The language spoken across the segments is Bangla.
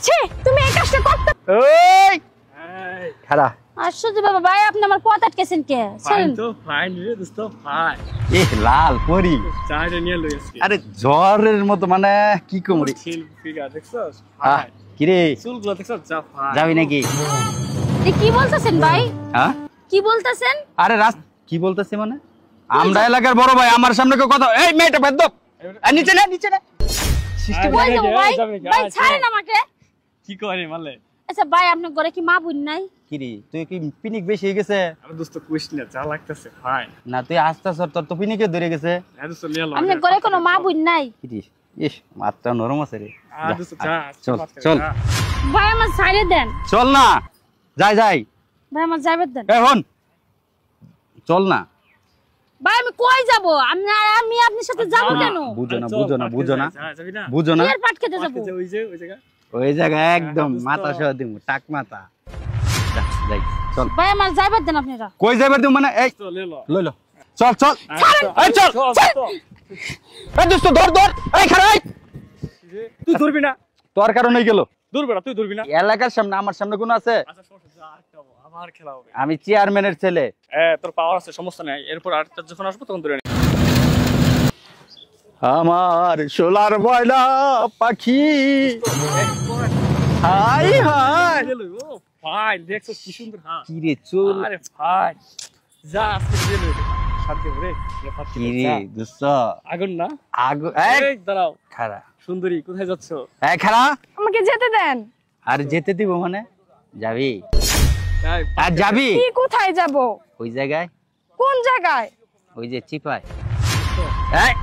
আছে তুমি এই কাজটা করতে ওই খাড়া আশ্চর্য বাবা ভাই আপনি আমার পথ আটকেছেন কে ফাইন তো ফাইন রে দোস্ত ফাইন এ লাল পরি চাইটা নিয়ে লই আজকে আরে জ্বরের মতো মানে কি কমরি চিল ফিগার দেখছস ফাইন কি রে চুলগুলো দেখছস যা ফাইন যাবি নাকি এ কি বলতেছেন ভাই হ্যাঁ কি বলতেছেন আরে কি বলতেছি মানে আমরা এলাকার বড় ভাই আমার সামনে কেউ কথা এই মেয়েটা বেদ দাও নিচে না সিস্টেম কই যাবো ভাই ভাই ছাড়েন আমাকে কি করে মালে আচ্ছা ভাই আপনার ঘরে কি মা বোন নাই কি রে তুই কি পিনিক বেশি হয়ে গেছে আরে দোস্ত কইস না যা লাগতেছে ফাইন না তুই আস্তে আস্তে তোর তো পিনিকে ধরে গেছে আরে দোস্ত নিয়ে লো আপনার ঘরে কোনো মা বোন নাই কি রে ইস মাথা নরম আছে রে আরে দোস্ত যা চল চল ভাই আমার ছাড়ে দেন চল না যাই ভাই আমার যাইবে দেন এই হন চল না ভাই আমি কই যাব আমি আপনার সাথে যাব কেন বুঝো না যাবি না বুঝো না এর পাট খেতে যাব ওই জায়গা ওই জায়গা একদম মাথা সহ দিমু টাক মাথা যাই চল ভাই আমার যাইবে দেন আপনারা কই যাবে তুমি মানে এই চল লে লো লই লো চল এই চল এই দোস্ত ধর এই খারাই তুই ধরবি না তোর কারণে গেল দূর বেড়া তুই ধরবি না এলাকার সামনে আমার সামনে কোন আছে আচ্ছা সমস্যা যা আটকাবো আমার খেলা হবে আমি চেয়ারম্যানের ছেলে তোর পাওয়ার আছে সমস্যা নাই এরপর আর যখন আসবো তখন ধরে আমার সোলার ময়না পাখি হাই হাই ও ফাইন দেখছো কি সুন্দর হ্যাঁ কি রে চুল আরে ফাইন যা আজকে দিয়ে লই শান্তি রে কি রে দোস্ত আগুন না এই দাঁড়াও খারা সুন্দরী কোথায় যাচ্ছ এই খারা আমাকে যেতে দেন আর যেতে দিব মানে যাবি আর যাবি কি কোথায় যাব ওই জায়গায় কোন জায়গায় ওই যে চিপায় এই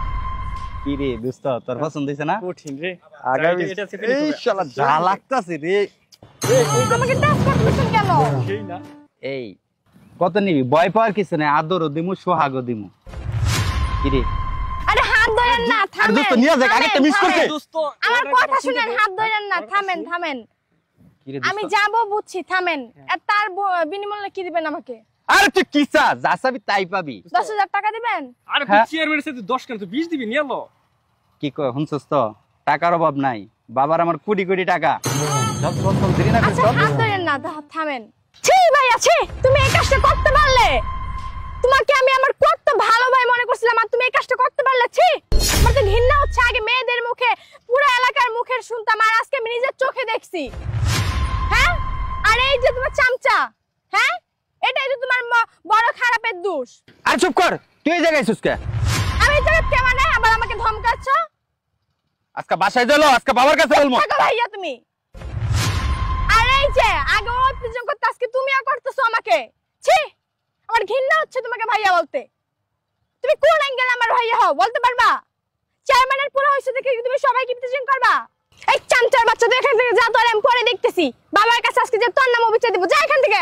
কি রে দোস্ত তোর পছন্দ হইছে না কঠিন রে আগামী এই শালা যা লাগতাছে রে আমাকে টাচ করতেছেন কেন সেই না এই কত নিবি ভয় পাওয়ার কিছু নাই আদরও দিমু সোহাগও দিমু কি রে আরে হাত ধরেন না আরে থামেন দোস্ত নিয়ে যাক আগে মিস করছে দোস্ত আমার কথা শুনেন হাত ধরেন না থামেন কি রে আমি যাব বুঝছি থামেন আর তার বিনিময়ে কি দিবেন আমাকে আরে তুই কি চাস যা চাবি তাই পাবি 10,000 টাকা দিবেন আরে তুই চেয়ারম্যানের সাথে 10 কেন তুই 20 দিবি নিয়ে লো কি কয় হুনছস তো টাকার অভাব নাই বাবার আমার কোটি কোটি টাকা চল দেরি না আচ্ছা চল হাত ধরেন না থামেন ছি ভাই আছে তুমি এই কাজটা করতে পারলে তোমাকে আমি আমার কত ভালো ভাই মনে করছিলাম আর তুমি এই কাজটা করতে পারলে ছি আমার তো ঘৃণা হচ্ছে আগে মেয়েদের মুখে পুরো এলাকার মুখের শুনতাম আর আজকে আমি নিজের চোখে দেখছি হ্যাঁ আর এই যে তোমার চামচা হ্যাঁ এটাই তো তোমার বড় খারাপের দোষ আর চুপ কর তুই এই জায়গায় আছিস কে আমি তো কেমন আবার আমাকে ধমকাচ্ছ আজকে বাসায় চলো আজকে বাবার কাছে বলবো থাকো ভাইয়া তুমি আর এই যে আগে ও অত্যাচার করতে আজকে তুমিও করতেছো আমাকে ছি আমার ঘৃণা হচ্ছে তোমাকে ভাইয়া বলতে তুমি কোন অ্যাঙ্গেলে আমার ভাইয়া হও বলতে পারবা চেয়ারম্যানের পুরো হইছে দেখে তুমি সবাইকে ইমতিহান করবা এই চামচার বাচ্চা তো এখান থেকে যা তোর আমি পরে দেখতেছি বাবার কাছে আজকে যে তোর নাম অভিযোগ দিব যা এখান থেকে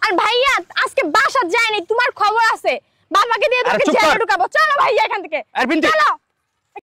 আর ভাইয়া আজকে বাসা যায়নি তোমার খবর আছে বাবাকে দিয়ে তোকে জেলে ঢুকাবো চলো ভাইয়া এখান থেকে চলো